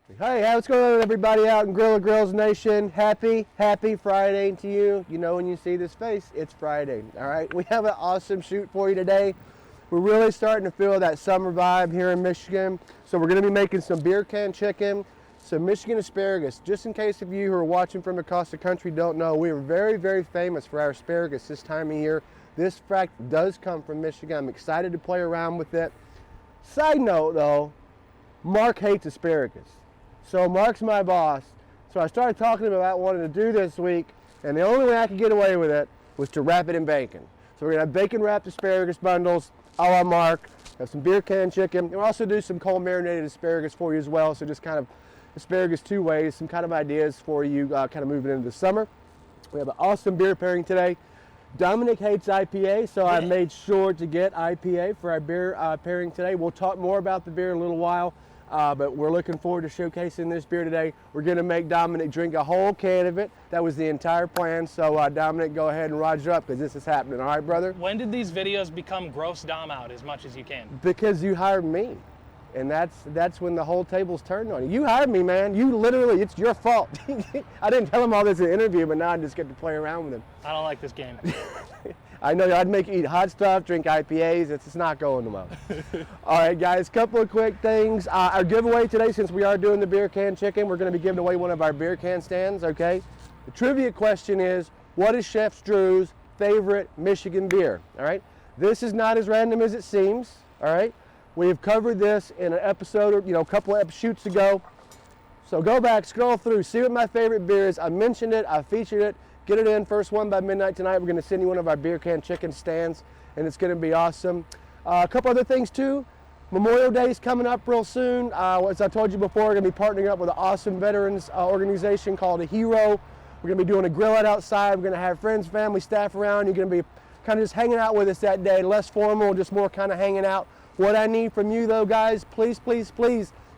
Hey, what's going on, everybody out in Grilla Grills Nation? Happy Friday to you. You know when you see this face, it's Friday, all right? We have an awesome shoot for you today. We're really starting to feel that summer vibe here in Michigan. So we're gonna be making some beer can chicken, some Michigan asparagus. Just in case of you who are watching from across the country don't know, we are very famous for our asparagus this time of year. This fact does come from Michigan. I'm excited to play around with it. Side note though, Mark hates asparagus. So Mark's my boss. So I started talking to him about wanting to do this week, and the only way I could get away with it was to wrap it in bacon. So we're gonna have bacon wrapped asparagus bundles, a la Mark, have some beer can chicken, and we'll also do some cold marinated asparagus for you as well. So just kind of asparagus two ways, some kind of ideas for you kind of moving into the summer. We have an awesome beer pairing today. Dominic hates IPA, so I made sure to get IPA for our beer pairing today. We'll talk more about the beer in a little while. But we're looking forward to showcasing this beer today. We're going to make Dominic drink a whole can of it. That was the entire plan. So Dominic, go ahead and roger up because this is happening. All right, brother? When did these videos become gross Dom out as much as you can? Because you hired me. And that's when the whole table's turned on you. You hired me, man. You literally, it's your fault. I didn't tell him all this in the interview, but now I just get to play around with him. I don't like this game. I know I'd make you eat hot stuff, drink IPAs. It's not going well. All right, guys, couple of quick things. Our giveaway today, since we are doing the beer can chicken, we're going to be giving away one of our beer can stands, okay? The trivia question is, what is Chef Drew's favorite Michigan beer? All right? This is not as random as it seems, all right? We have covered this in an episode, or, a couple of shoots ago. So go back, scroll through, see what my favorite beer is. I mentioned it, I featured it. Get it in, first one by midnight tonight. We're going to send you one of our beer can chicken stands, and it's going to be awesome. A couple other things too. Memorial Day is coming up real soon. As I told you before, we're going to be partnering up with an awesome veterans organization called A Hero. We're going to be doing a grill out outside. We're going to have friends, family, staff around. You're going to be kind of just hanging out with us that day, less formal, just more kind of hanging out. What I need from you though, guys, please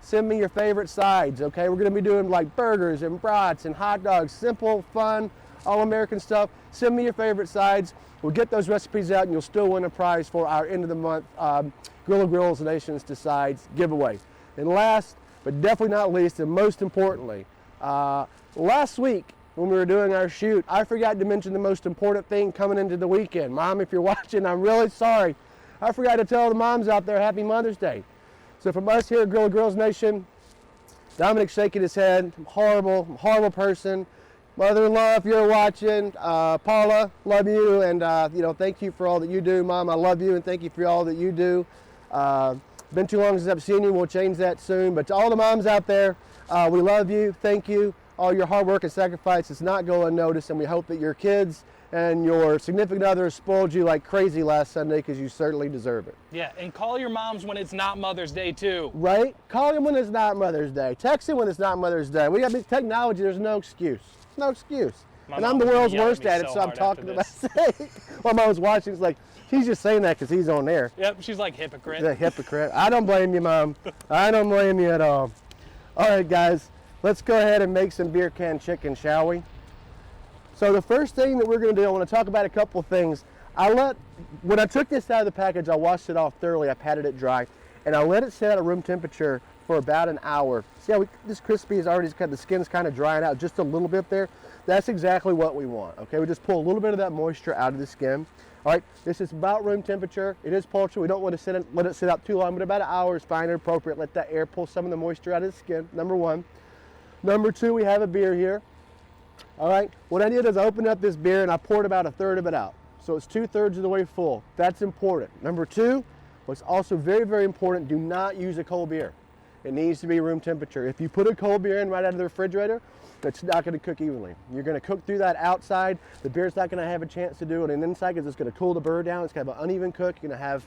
send me your favorite sides, okay? We're going to be doing like burgers and brats and hot dogs, simple, fun, all-American stuff. Send me your favorite sides. We'll get those recipes out and you'll still win a prize for our end of the month Grilla Grills Nations Decides giveaway. And last, but definitely not least, and most importantly, last week when we were doing our shoot, I forgot to mention the most important thing coming into the weekend. Mom, if you're watching, I'm really sorry. I forgot to tell the moms out there, Happy Mother's Day. So from us here at Grilla Grills Nation, Dominic's shaking his head. Horrible person. Mother-in-law, if you're watching, Paula, love you, and thank you for all that you do. Mom, I love you, and thank you for all that you do. Been too long since I've seen you. We'll change that soon. But to all the moms out there, we love you. Thank you. All your hard work and sacrifice does not go unnoticed, and we hope that your kids and your significant other spoiled you like crazy last Sunday because you certainly deserve it. Yeah, and call your moms when it's not Mother's Day too. Right? Call them when it's not Mother's Day. Text them when it's not Mother's Day. We got technology. There's no excuse. No excuse. And I'm the world's worst at it, so I'm talking about it. Well, my mom's watching. It's like, she's just saying that because he's on there. Yep, she's like hypocrite. She's a hypocrite. I don't blame you, Mom. I don't blame you at all. All right, guys, let's go ahead and make some beer can chicken, shall we? So the first thing that we're going to do, I want to talk about a couple of things. When I took this out of the package, I washed it off thoroughly. I patted it dry, and I let it sit at room temperature for about an hour. See how this crispy is already cut, the skin's kind of drying out just a little bit there. That's exactly what we want, okay? We just pull a little bit of that moisture out of the skin. All right, this is about room temperature. It is poultry. We don't want to let it sit out too long, but about an hour is fine and appropriate. Let that air pull some of the moisture out of the skin, number one. Number two, we have a beer here. All right, what I did is I opened up this beer and I poured about a third of it out. So it's 2/3 of the way full. That's important. Number two, what's also very important, do not use a cold beer. It needs to be room temperature. If you put a cold beer in right out of the refrigerator, it's not going to cook evenly. You're going to cook through that outside. The beer's not going to have a chance to do it. And inside, because it's going to cool the bird down. It's going to have an uneven cook. You're going to have,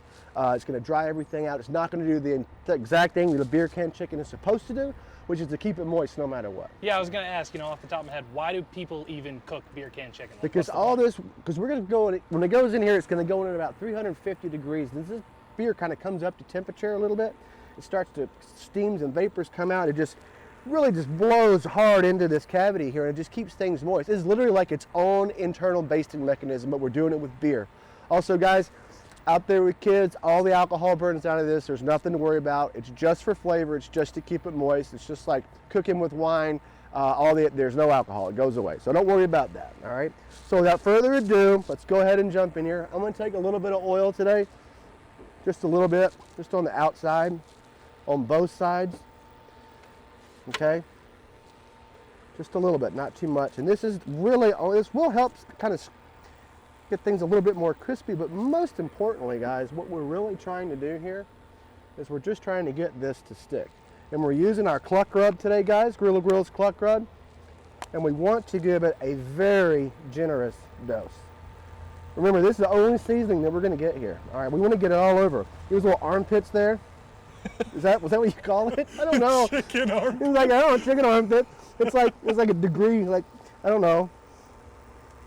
it's going to dry everything out. It's not going to do the exact thing that a beer can chicken is supposed to do, which is to keep it moist no matter what. Yeah, I was going to ask, off the top of my head, why do people even cook beer can chicken? Like, because we're going to go in, when it goes in here, it's going to go in at about 350 degrees. This beer kind of comes up to temperature a little bit. It starts to, steams and vapors come out. It just really just blows hard into this cavity here, and it just keeps things moist. It's literally like its own internal basting mechanism, but we're doing it with beer. Also, guys, out there with kids, all the alcohol burns out of this. There's nothing to worry about. It's just for flavor. It's just to keep it moist. It's just like cooking with wine. There's no alcohol. It goes away. So don't worry about that, all right? So without further ado, let's go ahead and jump in here. I'm going to take a little bit of oil today, just a little bit, just on the outside, on both sides, okay? Just a little bit, not too much. And this is really, this will help kind of get things a little bit more crispy, but most importantly, guys, what we're really trying to do here is we're just trying to get this to stick. And we're using our cluck rub today, guys, Grilla Grill's cluck rub, and we want to give it a very generous dose. Remember, this is the only seasoning that we're going to get here. All right, we want to get it all over. Here's little armpits there. Was that what you call it? I don't know. Chicken armpit. It's like, I don't know, chicken armpit. It's like a degree, like, I don't know.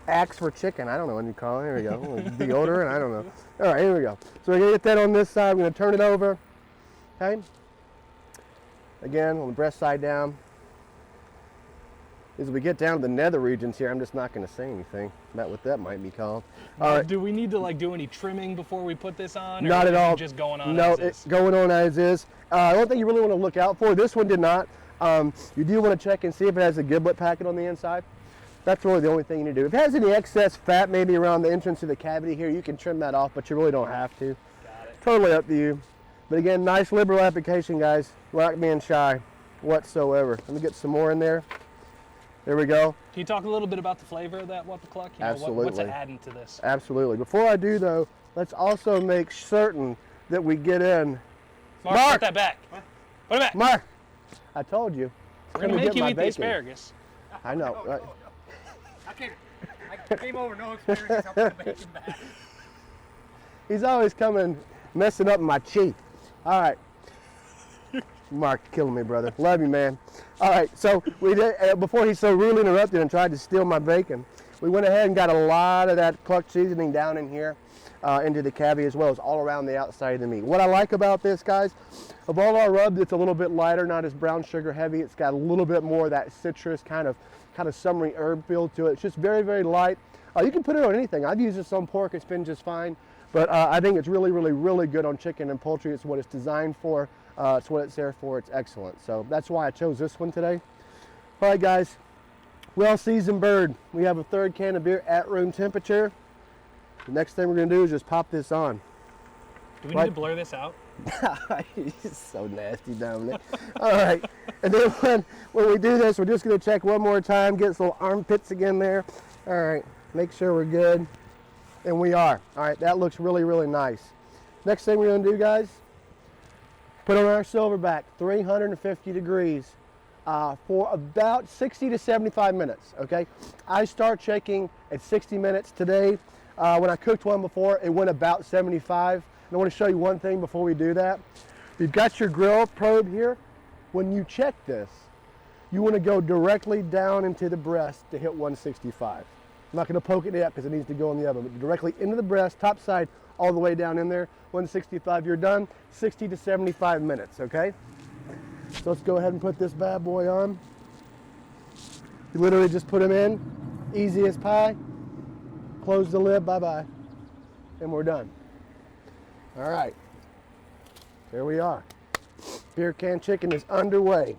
Axe for chicken. I don't know what you call it. Here we go. Deodorant. I don't know. All right, here we go. So we're going to get that on this side. We're going to turn it over. Okay. Again, on the breast side down. As we get down to the nether regions here, I'm just not going to say anything about what that might be called. All right. Do we need to like do any trimming before we put this on? Or not at all. Just going on no, as is? it's going on as is. One thing you really want to look out for, this one did not. You do want to check and see if it has a giblet packet on the inside. That's really the only thing you need to do. If it has any excess fat maybe around the entrance of the cavity here, you can trim that off, but you really don't have to. Got it. Totally up to you. But again, nice liberal application, guys. We're not being shy whatsoever. Let me get some more in there. There we go. Can you talk a little bit about the flavor of that What the Cluck? You know, Absolutely. What's it adding to this? Absolutely. Before I do, though, let's also make certain that we get in. Mark, put that back. Put it back. Mark, I told you. We're going to make you eat the asparagus. I know. Right? I came over, no experience, I'm gonna make him back. He's always coming, messing up my cheek. All right. Mark, killing me, brother. Love you, man. All right, so we did, before he so rudely interrupted and tried to steal my bacon, we went ahead and got a lot of that cluck seasoning down in here into the cavity as well as all around the outside of the meat. What I like about this, guys, of all our rubs, it's a little bit lighter, not as brown sugar heavy. It's got a little bit more of that citrus kind of summery herb feel to it. It's just very, very light. You can put it on anything. I've used this on pork. It's been just fine. But I think it's really, really, really good on chicken and poultry. It's what it's designed for. It's what it's there for. It's excellent. So that's why I chose this one today. All right, guys. Well-seasoned bird. We have a third can of beer at room temperature. The next thing we're going to do is just pop this on. Do we need to blur this out? He's so nasty, Dominic. All right. And then when we do this, we're just going to check one more time, get some little armpits again there. All right. Make sure we're good. And we are. All right. That looks really, really nice. Next thing we're going to do, guys, put on our silverback, 350 degrees for about 60 to 75 minutes, okay? I start checking at 60 minutes today. When I cooked one before, it went about 75. And I want to show you one thing before we do that. You've got your grill probe here. When you check this, you want to go directly down into the breast to hit 165. I'm not going to poke it yet because it needs to go in the oven, but directly into the breast, top side, all the way down in there, 165, you're done, 60 to 75 minutes, okay? So let's go ahead and put this bad boy on. You literally just put them in, easy as pie, close the lid, bye-bye, and we're done. All right, there we are. Beer can chicken is underway.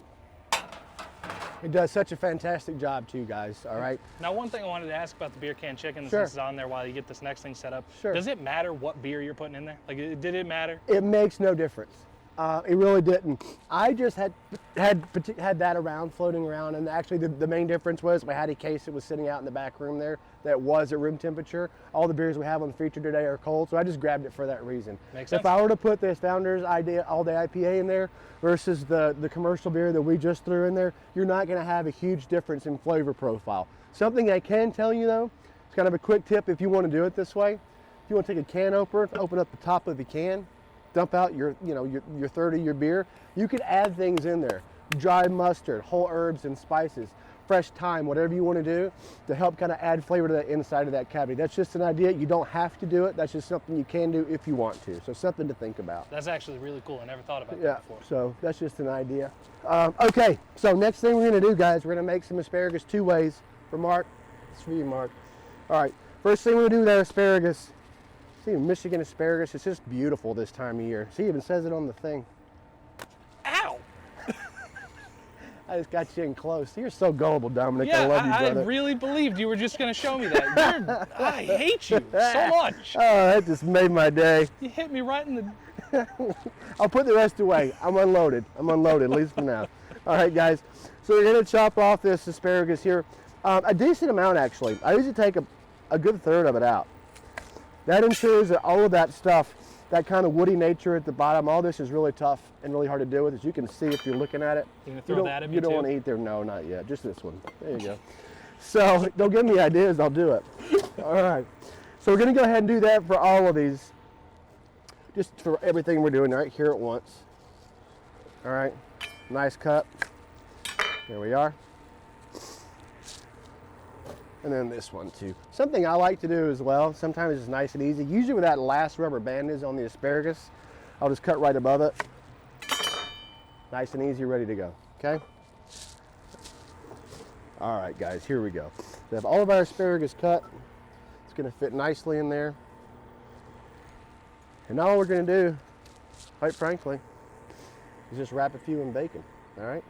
It does such a fantastic job too, guys, all right? Now, one thing I wanted to ask about the beer can chicken, since Sure. this is on there while you get this next thing set up. Sure. Does it matter what beer you're putting in there? Like, did it matter? It makes no difference. It really didn't. I just had that around, floating around, and actually the main difference was we had a case that was sitting out in the back room there that was at room temperature. All the beers we have on the feature today are cold, so I just grabbed it for that reason. Makes sense. If I were to put this Founder's All-Day IPA in there versus the commercial beer that we just threw in there, you're not going to have a huge difference in flavor profile. Something I can tell you though, it's kind of a quick tip if you want to do it this way. If you want to take a can opener, open up the top of the can, dump out your third of your beer, you could add things in there. Dry mustard, whole herbs and spices, fresh thyme, whatever you want to do to help kind of add flavor to the inside of that cavity. That's just an idea. You don't have to do it. That's just something you can do if you want to. So something to think about. That's actually really cool. I never thought about Yeah, that before. so that's just an idea. Okay, so next thing we're going to do, guys, we're going to make some asparagus two ways for Mark. It's for you, Mark. All right, first thing we're going to do with that asparagus, See, Michigan asparagus, it's just beautiful this time of year. See, it even says it on the thing. Ow! I just got you in close. You're so gullible, Dominic. Yeah, I love you, I brother. really believed you were just going to show me that. I hate you so much. Oh, that just made my day. You hit me right in the... I'll put the rest away. I'm unloaded, at least for now. All right, guys. So we're going to chop off this asparagus here. A decent amount, actually. I usually take a good third of it out. That ensures that all of that stuff, that kind of woody nature at the bottom, all this is really tough and really hard to deal with, as you can see if you're looking at it. You gonna throw that at me You don't too? want to eat there. No, not yet. Just this one. There you go. So don't give me ideas. I'll do it. All right. So we're going to go ahead and do that for all of these, just for everything we're doing right here at once. All right. Nice cut. There we are. And then this one too. Something I like to do as well, sometimes it's nice and easy. Usually where that last rubber band is on the asparagus, I'll just cut right above it. Nice and easy, ready to go, okay? All right, guys, here we go. We have all of our asparagus cut. It's gonna fit nicely in there. And now all we're gonna do, quite frankly, is just wrap a few in bacon, all right?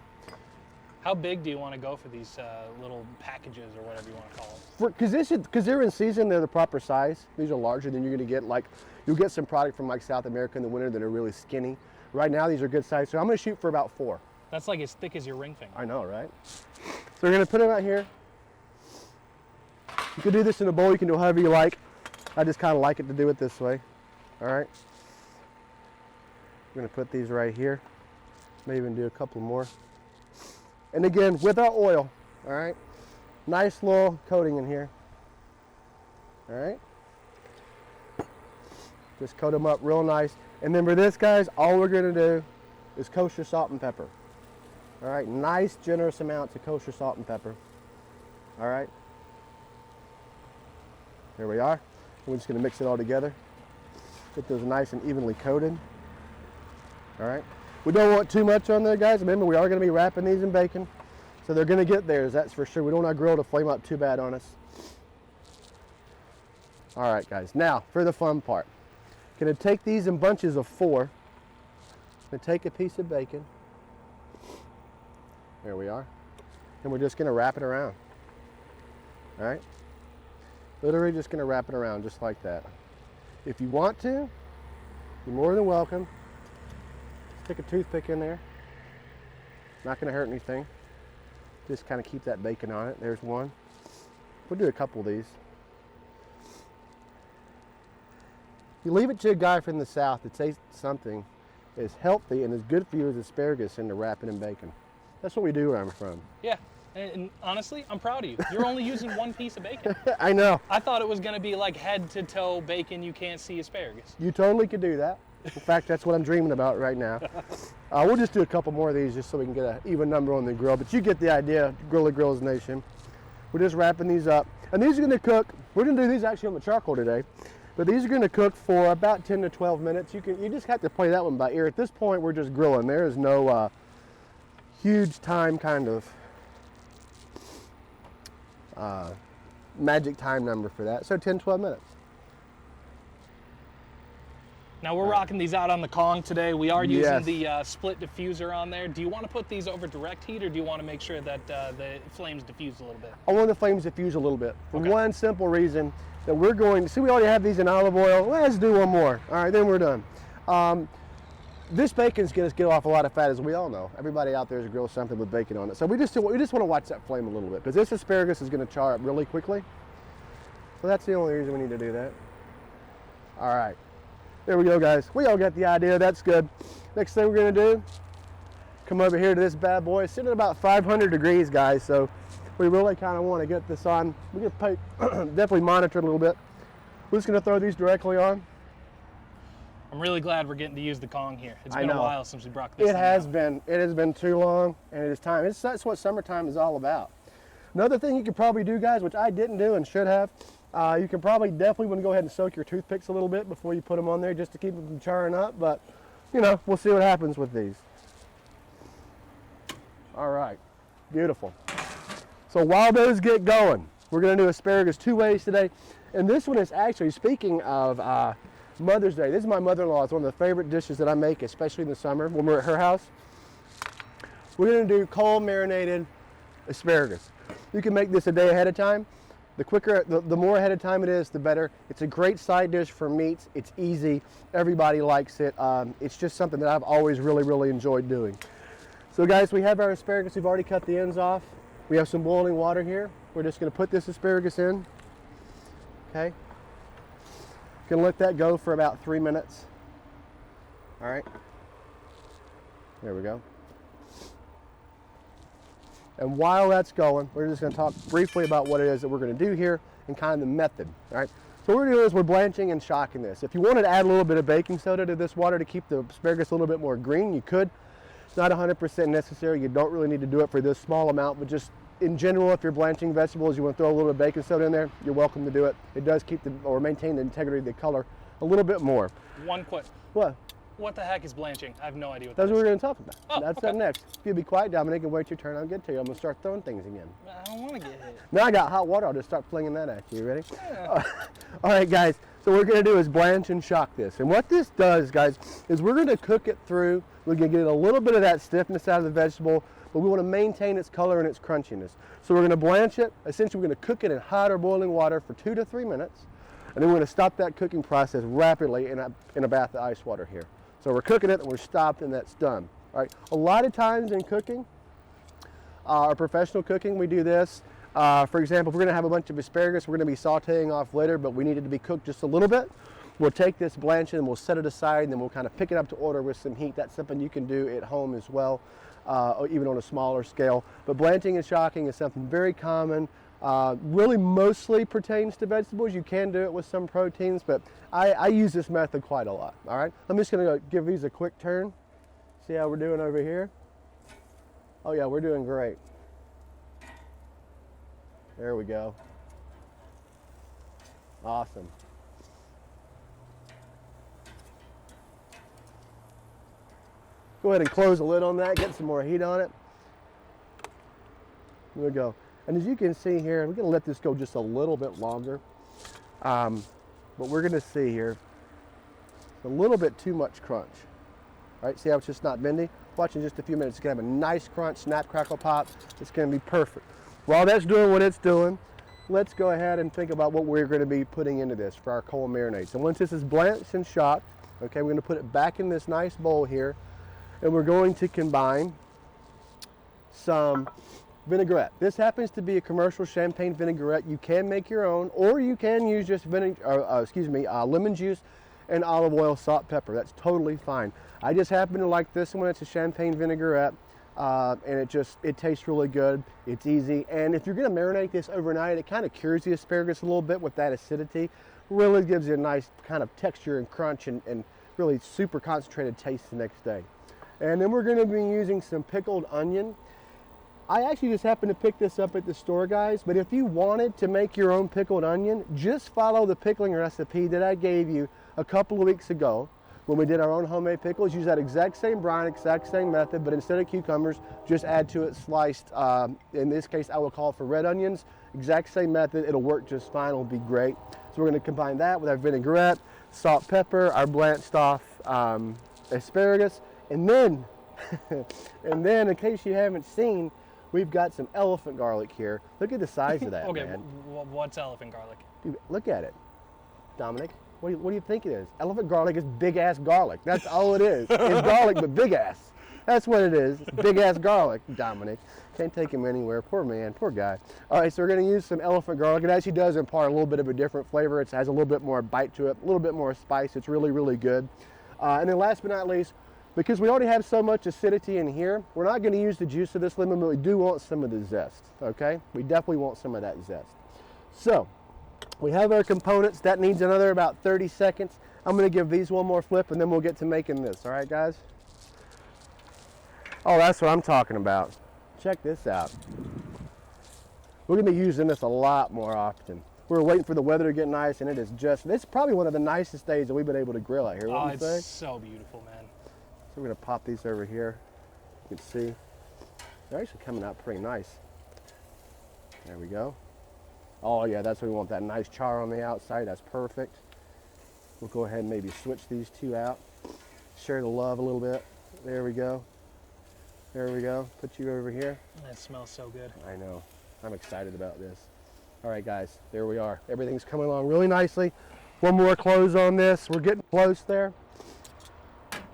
How big do you want to go for these little packages or whatever you want to call them? Because they're in season, they're the proper size. These are larger than you're going to get. Like, you'll get some product from like South America in the winter that are really skinny. Right now, these are good size. So I'm going to shoot for about 4. That's like as thick as your ring finger. I know, right? So we're going to put them out here. You can do this in a bowl. You can do however you like. I just kind of like it to do it this way. All right. We're going to put these right here. Maybe even do a couple more. And again, with our oil, all right? Nice little coating in here, all right? Just coat them up real nice. And then for this, guys, all we're gonna do is kosher salt and pepper. All right, nice generous amounts of kosher salt and pepper, all right? There we are. We're just gonna mix it all together. Get those nice and evenly coated, all right? We don't want too much on there, guys. Remember, we are going to be wrapping these in bacon, so they're going to get theirs, that's for sure. We don't want our grill to flame up too bad on us. All right, guys. Now, for the fun part. Going to take these in bunches of 4. Going to take a piece of bacon. There we are. And we're just going to wrap it around. All right? Literally just going to wrap it around just like that. If you want to, you're more than welcome. Stick a toothpick in there. Not going to hurt anything. Just kind of keep that bacon on it. There's one. We'll do a couple of these. You leave it to a guy from the South that says something is healthy and as good for you as asparagus into wrapping in bacon. That's what we do where I'm from. Yeah, and honestly, I'm proud of you. You're only using one piece of bacon. I know. I thought it was going to be like head to toe bacon, you can't see asparagus. You totally could do that. In fact, that's what I'm dreaming about right now. We'll just do a couple more of these just so we can get an even number on the grill. But you get the idea, Grilla Grills Nation. We're just wrapping these up. And these are going to cook. We're going to do these actually on the charcoal today. But these are going to cook for about 10 to 12 minutes. You just have to play that one by ear. At this point, we're just grilling. There is no huge time kind of magic time number for that. So 10, 12 minutes. Now we're rocking these out on the Kong today. We are using Yes. the split diffuser on there. Do you want to put these over direct heat, or do you want to make sure that the flames diffuse a little bit? I want the flames to fuse a little bit for Okay. one simple reason that we're going to see. We already have these in olive oil. Let's do one more. All right, then we're done. This bacon's going to get off a lot of fat, as we all know. Everybody out there has grilled something with bacon on it. So we just want to watch that flame a little bit because this asparagus is going to char up really quickly. So that's the only reason we need to do that. All right. There we go, guys. We all got the idea. That's good. Next thing we're going to do, come over here to this bad boy. It's sitting at about 500 degrees, guys. So we really kind of want to get this on. We're going to definitely monitor it a little bit. We're just going to throw these directly on. I'm really glad we're getting to use the Kong here. It's I been a know. while since we brought this It thing has out. been. It has been too long, and it is time. That's what summertime is all about. Another thing you could probably do, guys, which I didn't do and should have, you can probably definitely want to go ahead and soak your toothpicks a little bit before you put them on there just to keep them from charring up, but you know, we'll see what happens with these. All right, beautiful. So while those get going, We're gonna do asparagus 2 ways today. And this one is actually, speaking of Mother's Day, this is my mother-in-law. It's one of the favorite dishes that I make, especially in the summer when we're at her house. We're gonna do cold marinated asparagus. You can make this a day ahead of time. The quicker, the more ahead of time it is, the better. It's a great side dish for meats. It's easy. Everybody likes it. It's just something that I've always really enjoyed doing. So guys, we have our asparagus. We've already cut the ends off. We have some boiling water here. We're just gonna put this asparagus in, okay? Gonna let that go for about 3 minutes. All right, there we go. And while that's going, we're just gonna talk briefly about what it is that we're gonna do here and kind of the method, all right? So what we're doing is we're blanching and shocking this. If you wanted to add a little bit of baking soda to this water to keep the asparagus a little bit more green, you could. It's not 100% necessary. You don't really need to do it for this small amount, but just in general, if you're blanching vegetables, you want to throw a little bit of baking soda in there, you're welcome to do it. It does keep or maintain the integrity of the color a little bit more. One quick. What the heck is blanching? I have no idea what that That's is. what we're going to talk about. Oh, That's okay. up next. If you'll be quiet, Dominic, and wait your turn, I'll get to you. I'm going to start throwing things again. I don't want to get hit. Now I got hot water, I'll just start flinging that at you. You ready? Yeah. All right, guys. So what we're going to do is blanch and shock this. And what this does, guys, is we're going to cook it through. We're going to get a little bit of that stiffness out of the vegetable, but we want to maintain its color and its crunchiness. So we're going to blanch it. Essentially, we're going to cook it in hot or boiling water for 2 to 3 minutes. And then we're going to stop that cooking process rapidly in a bath of ice water here. So we're cooking it, and we're stopped, and that's done. All right. A lot of times in cooking, or professional cooking, we do this. For example, if we're going to have a bunch of asparagus, we're going to be sauteing off later, but we need it to be cooked just a little bit. We'll take this, blanch it, and we'll set it aside, and then we'll kind of pick it up to order with some heat. That's something you can do at home as well, even on a smaller scale. But blanching and shocking is something very common. Really mostly pertains to vegetables. You can do it with some proteins, but I use this method quite a lot. All right, I'm just going to give these a quick turn. See how we're doing over here? Oh yeah, we're doing great. There we go. Awesome. Go ahead and close the lid on that, get some more heat on it. There we go. And as you can see here, we're going to let this go just a little bit longer. But we're going to see here, a little bit too much crunch. All right, see how it's just not bendy? Watch in just a few minutes, it's going to have a nice crunch, snap, crackle, pop. It's going to be perfect. While that's doing what it's doing, let's go ahead and think about what we're going to be putting into this for our cold marinade. So once this is blanched and shocked, okay, we're going to put it back in this nice bowl here, and we're going to combine some vinaigrette. This happens to be a commercial champagne vinaigrette. You can make your own, or you can use just lemon juice and olive oil, salt, pepper. That's totally fine. I just happen to like this one. It's a champagne vinaigrette, and it tastes really good. It's easy, and if you're going to marinate this overnight, it kind of cures the asparagus a little bit with that acidity. Really gives you a nice kind of texture and crunch, and really super concentrated taste the next day. And then we're going to be using some pickled onion. I actually just happened to pick this up at the store, guys, but if you wanted to make your own pickled onion, just follow the pickling recipe that I gave you a couple of weeks ago when we did our own homemade pickles. Use that exact same brine, exact same method, but instead of cucumbers, just add to it sliced, in this case, I will call for red onions. Exact same method, it'll work just fine, it'll be great. So we're gonna combine that with our vinaigrette, salt, pepper, our blanched off asparagus, and then, in case you haven't seen, we've got some elephant garlic here. Look at the size of that, Okay, man. what's elephant garlic? Dude, look at it, Dominic. What do you think it is? Elephant garlic is big ass garlic. That's all it is. It's garlic, but big ass. That's what it is. It's big ass garlic, Dominic. Can't take him anywhere. Poor man, poor guy. All right, so we're gonna use some elephant garlic. It actually does impart a little bit of a different flavor. It has a little bit more bite to it, a little bit more spice. It's really, really good. And then last but not least, because we already have so much acidity in here, we're not gonna use the juice of this lemon, but we do want some of the zest, okay? We definitely want some of that zest. So, we have our components. That needs another about 30 seconds. I'm gonna give these one more flip and then we'll get to making this, all right, guys? Oh, that's what I'm talking about. Check this out. We're gonna be using this a lot more often. We're waiting for the weather to get nice, and it's probably one of the nicest days that we've been able to grill out here. Oh, it's so beautiful, man. So we're gonna pop these over here. You can see they're actually coming out pretty nice. There we go. Oh yeah, that's what we want, that nice char on the outside. That's perfect. We'll go ahead and maybe switch these two out. Share the love a little bit. There we go. There we go. Put you over here. That smells so good. I know. I'm excited about this. All right, guys, there we are. Everything's coming along really nicely. One more close on this. We're getting close there.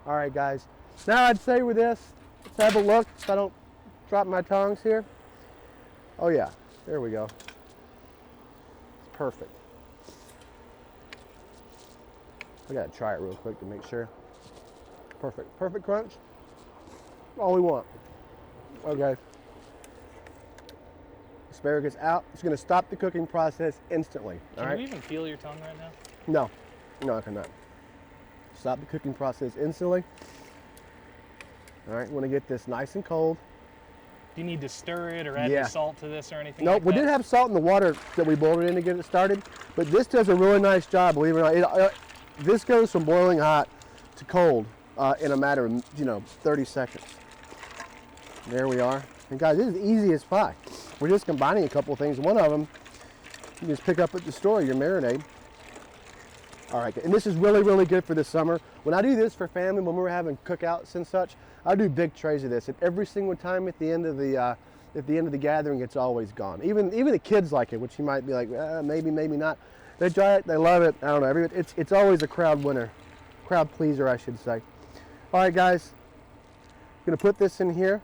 All right, guys. Now I'd say with this, let's have a look so I don't drop my tongs here. Oh yeah, there we go. It's perfect. I gotta try it real quick to make sure. Perfect, perfect crunch. All we want. Okay. Asparagus out. It's gonna stop the cooking process instantly. All right. Can you even feel your tongue right now? No, I cannot. Stop the cooking process instantly. All right, want to get this nice and cold. Do you need to stir it or add any salt to this or anything? Nope, like we that? did have salt in the water that we boiled it in to get it started, but this does a really nice job, believe it or not. This goes from boiling hot to cold in a matter of 30 seconds. There we are. And guys, this is easy as pie. We're just combining a couple of things. One of them, you just pick up at the store, your marinade. All right, and this is really, really good for the summer. When I do this for family, when we're having cookouts and such, I do big trays of this. And every single time at the end of the gathering, it's always gone. Even the kids like it, which you might be like, maybe, maybe not. They try it, they love it. I don't know. It's always a crowd winner, crowd pleaser, I should say. All right, guys, I'm gonna put this in here.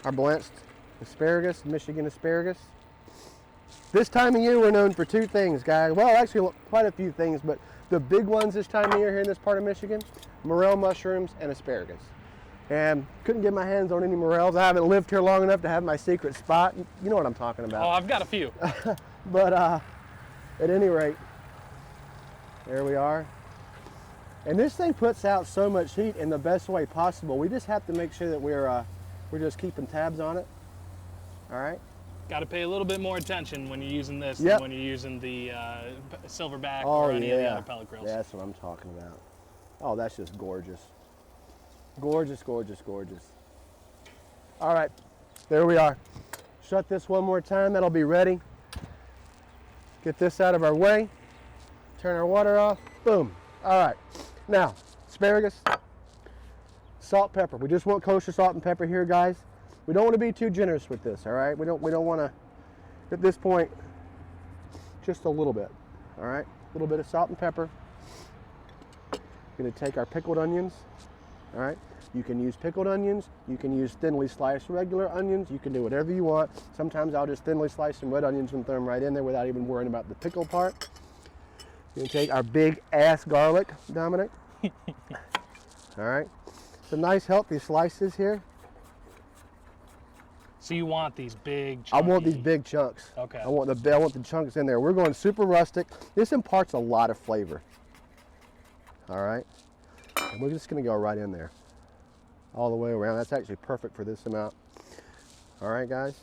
Our blanched asparagus, Michigan asparagus. This time of year, we're known for two things, guys. Well, actually, quite a few things, but the big ones this time of year here in this part of Michigan, morel mushrooms and asparagus. And couldn't get my hands on any morels. I haven't lived here long enough to have my secret spot. You know what I'm talking about. Oh, I've got a few. But at any rate, there we are. And this thing puts out so much heat in the best way possible. We just have to make sure that we're just keeping tabs on it. All right. Got to pay a little bit more attention when you're using this than when you're using the Silverback or any of the other pellet grills. That's what I'm talking about. Oh, that's just gorgeous. Gorgeous, gorgeous, gorgeous. All right, there we are. Shut this one more time, that'll be ready. Get this out of our way. Turn our water off, boom. All right, now, asparagus, salt, pepper. We just want kosher salt and pepper here, guys. We don't want to be too generous with this, all right? We don't want to, at this point, just a little bit, all right? A little bit of salt and pepper. We're going to take our pickled onions, all right? You can use pickled onions. You can use thinly sliced regular onions. You can do whatever you want. Sometimes I'll just thinly slice some red onions and throw them right in there without even worrying about the pickle part. We're going to take our big ass garlic, Dominic. All right? Some nice healthy slices here. So you want these big chunky... I want these big chunks. Okay. I want the chunks in there. We're going super rustic. This imparts a lot of flavor. All right. And we're just going to go right in there. All the way around. That's actually perfect for this amount. All right, guys.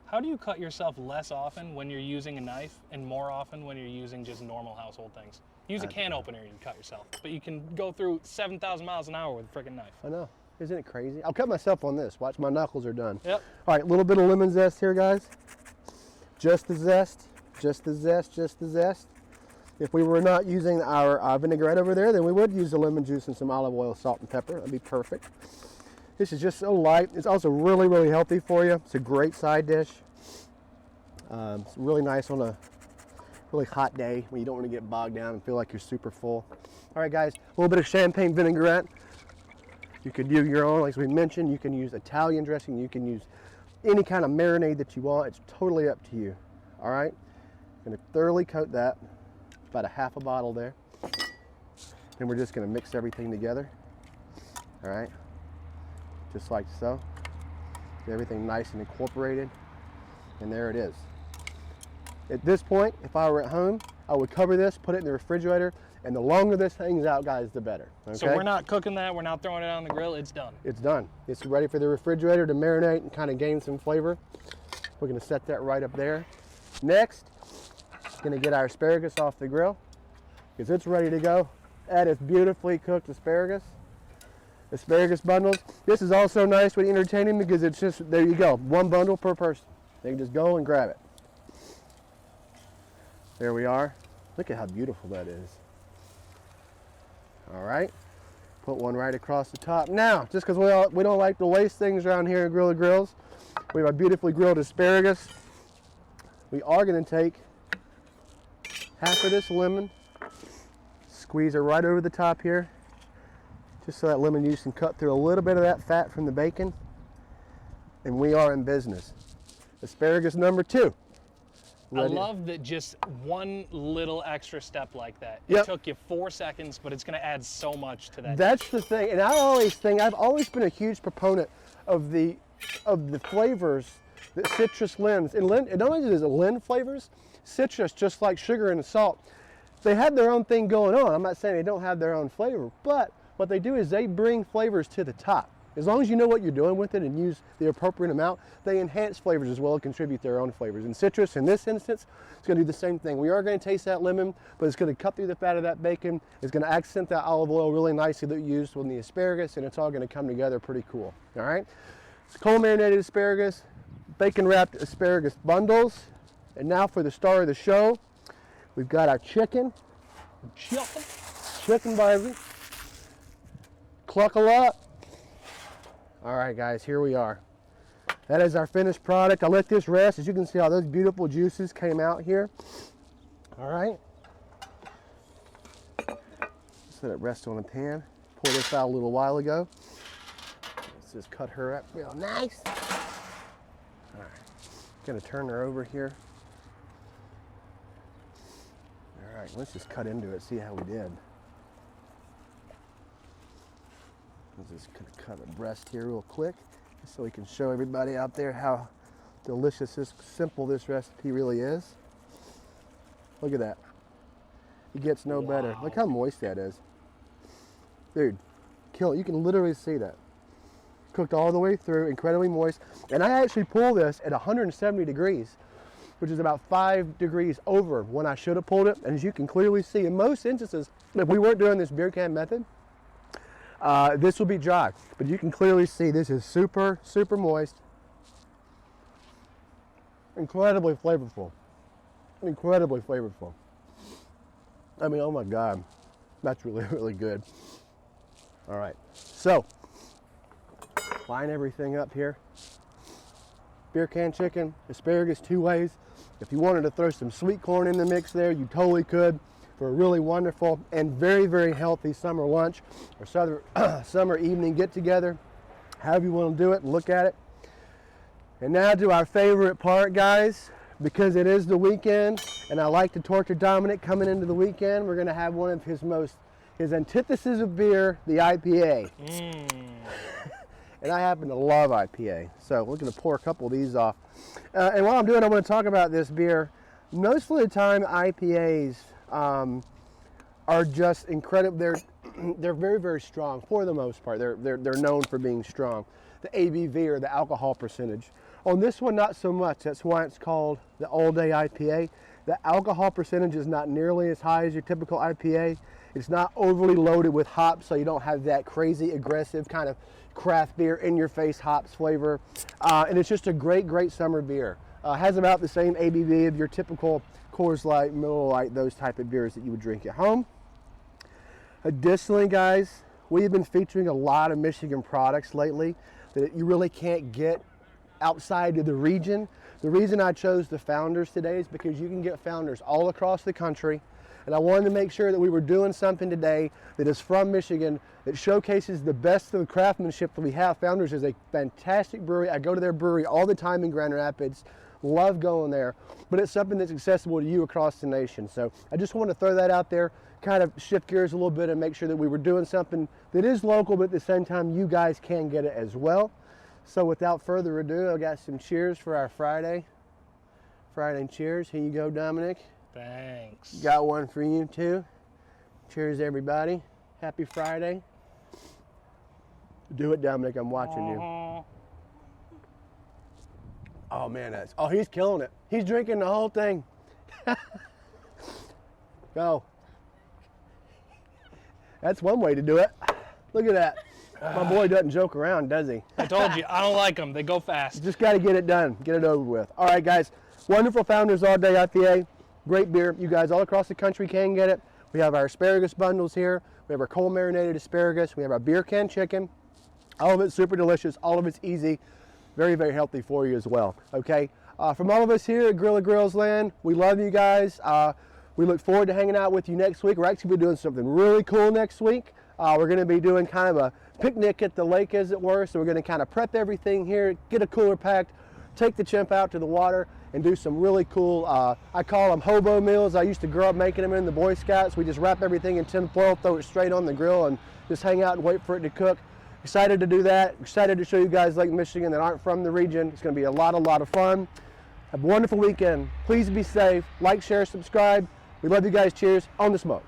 How do you cut yourself less often when you're using a knife and more often when you're using just normal household things? Use a can opener, you can cut yourself. But you can go through 7,000 miles an hour with a freaking knife. I know. Isn't it crazy? I'll cut myself on this. Watch, my knuckles are done. Yep. All right, a little bit of lemon zest here, guys. Just the zest, just the zest, just the zest. If we were not using our vinaigrette over there, then we would use the lemon juice and some olive oil, salt, and pepper. That'd be perfect. This is just so light. It's also really, really healthy for you. It's a great side dish. It's really nice on a really hot day when you don't want to get bogged down and feel like you're super full. All right, guys, a little bit of champagne vinaigrette. You could do your own, like we mentioned. You can use Italian dressing. You can use any kind of marinade that you want. It's totally up to you. All right, I'm going to thoroughly coat that. About a half a bottle there. Then we're just going to mix everything together. All right, just like so. Get everything nice and incorporated. And there it is. At this point, if I were at home, I would cover this, put it in the refrigerator, and the longer this hangs out, guys, the better. Okay? So we're not cooking that, we're not throwing it on the grill, it's done. It's done. It's ready for the refrigerator to marinate and kind of gain some flavor. We're going to set that right up there. Next, going to get our asparagus off the grill because it's ready to go. That is beautifully cooked asparagus. Asparagus bundles. This is also nice when entertaining because it's just, there you go, one bundle per person. They can just go and grab it. There we are. Look at how beautiful that is. All right, put one right across the top. Now, just because we don't like to waste things around here at Grilla Grills, we have a beautifully grilled asparagus. We are going to take half of this lemon, squeeze it right over the top here, just so that lemon juice can cut through a little bit of that fat from the bacon, and we are in business. Asparagus number 2. I love that just one little extra step like that. Yep. It took you 4 seconds, but it's going to add so much to that. That's the thing, and I've always been a huge proponent of the flavors that citrus lends. And not only does it lend flavors, citrus, just like sugar and salt, they have their own thing going on. I'm not saying they don't have their own flavor, but what they do is they bring flavors to the top. As long as you know what you're doing with it and use the appropriate amount, they enhance flavors as well and contribute their own flavors. And citrus, in this instance, is going to do the same thing. We are going to taste that lemon, but it's going to cut through the fat of that bacon. It's going to accent that olive oil really nicely that you used with the asparagus, and it's all going to come together pretty cool. All right? It's cold marinated asparagus, bacon wrapped asparagus bundles. And now for the star of the show, we've got our chicken. Chicken, baby. Cluck a lot. All right, guys, here we are. That is our finished product. I let this rest. As you can see, all those beautiful juices came out here. All right. Just let it rest on the pan. Poured this out a little while ago. Let's just cut her up real nice. All right. Gonna turn her over here. All right, let's just cut into it, see how we did. Let's just cut a breast here real quick, just so we can show everybody out there how delicious, simple this recipe really is. Look at that. It gets no better. Look how moist that is. Dude, kill it. You can literally see that. Cooked all the way through, incredibly moist. And I actually pull this at 170 degrees, which is about 5 degrees over when I should have pulled it. And as you can clearly see, in most instances, if we weren't doing this beer can method, this will be dry, but you can clearly see this is super, super moist. Incredibly flavorful. Incredibly flavorful. I mean, oh my God, that's really, really good. All right, so line everything up here. Beer can chicken, asparagus 2 ways. If you wanted to throw some sweet corn in the mix there, you totally could, for a really wonderful and very, very healthy summer lunch or summer evening get together, however you want to do it and look at it. And now to our favorite part, guys, because it is the weekend and I like to torture Dominic coming into the weekend, we're going to have one of his antithesis of beer, the IPA. And I happen to love IPA, so we're going to pour a couple of these off. And while I'm doing it, I want to talk about this beer. Most of the time, IPAs are just incredible. They're very, very strong for the most part. They're known for being strong. The ABV, or the alcohol percentage. On this one, not so much. That's why it's called the all-day IPA. The alcohol percentage is not nearly as high as your typical IPA. It's not overly loaded with hops, so you don't have that crazy, aggressive kind of craft beer in-your-face hops flavor. And it's just a great, great summer beer. Has about the same ABV of your typical Coors Light, Miller Lite, those type of beers that you would drink at home. Additionally, guys, we've been featuring a lot of Michigan products lately that you really can't get outside of the region. The reason I chose the Founders today is because you can get Founders all across the country. And I wanted to make sure that we were doing something today that is from Michigan, that showcases the best of the craftsmanship that we have. Founders is a fantastic brewery. I go to their brewery all the time in Grand Rapids. Love going there, but it's something that's accessible to you across the nation. So I just want to throw that out there, kind of shift gears a little bit and make sure that we were doing something that is local, but at the same time you guys can get it as well. So without further ado, I got some cheers for our Friday cheers. Here you go, Dominic. Thanks. Got one for you too. Cheers, everybody. Happy Friday. Do it, Dominic. I'm watching you. Oh man, he's killing it. He's drinking the whole thing. Go. That's one way to do it. Look at that. My boy doesn't joke around, does he? I told you, I don't like them. They go fast. You just got to get it done. Get it over with. All right, guys. Wonderful Founders All Day IPA. Great beer. You guys all across the country can get it. We have our asparagus bundles here. We have our cold marinated asparagus. We have our beer can chicken. All of it's super delicious. All of it's easy. Very, very healthy for you as well. Okay. From all of us here at Grilla Grills Land, we love you guys. We look forward to hanging out with you next week. We're actually be doing something really cool next week. We're going to be doing kind of a picnic at the lake, as it were. So we're going to kind of prep everything here, get a cooler packed, take the chimp out to the water, and do some really cool, I call them hobo meals. I used to grow up making them in the Boy Scouts. We just wrap everything in tin foil, throw it straight on the grill, and just hang out and wait for it to cook. Excited to do that. Excited to show you guys Lake Michigan that aren't from the region. It's going to be a lot of fun. Have a wonderful weekend. Please be safe. Like, share, subscribe. We love you guys. Cheers. On the smoke.